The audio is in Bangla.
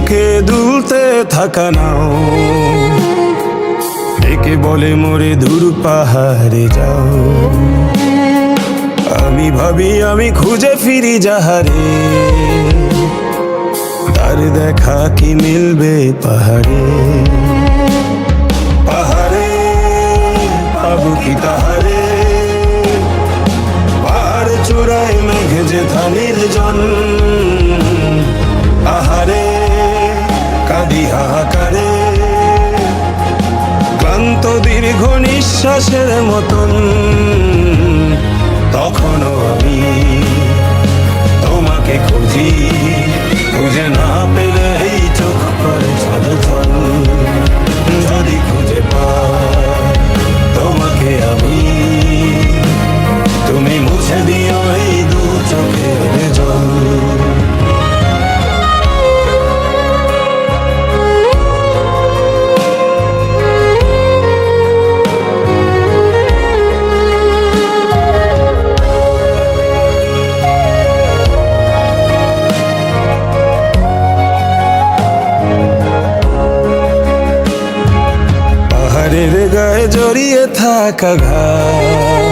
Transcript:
বুকে দুলতে থাকা নাও, একে বলে মোরে দূর পাহাড়ে যাও। আমি ভাবি আমি খুঁজে ফিরি যাহারে, তার দেখা কি মিলবে পাহাড়ে। পাহাড়ে পাবো কি তাহারে, পাহাড় চূড়ায় মেঘ যে ধানের জন। আহারে কাঁদি হাহাকারে, ক্লান্ত দীর্ঘ নিঃশ্বাসের মতন। তখনও আমি তোমাকে খুঁজি, খুঁজে না পেলে এই চোখ করে ছলছল। যদি খুঁজে পাই তোমাকে আমি, তুমি মুছে দিও এই দু চোখের জল। পাহাড়ের গায়ে জড়িয়ে থাকা ঘাস,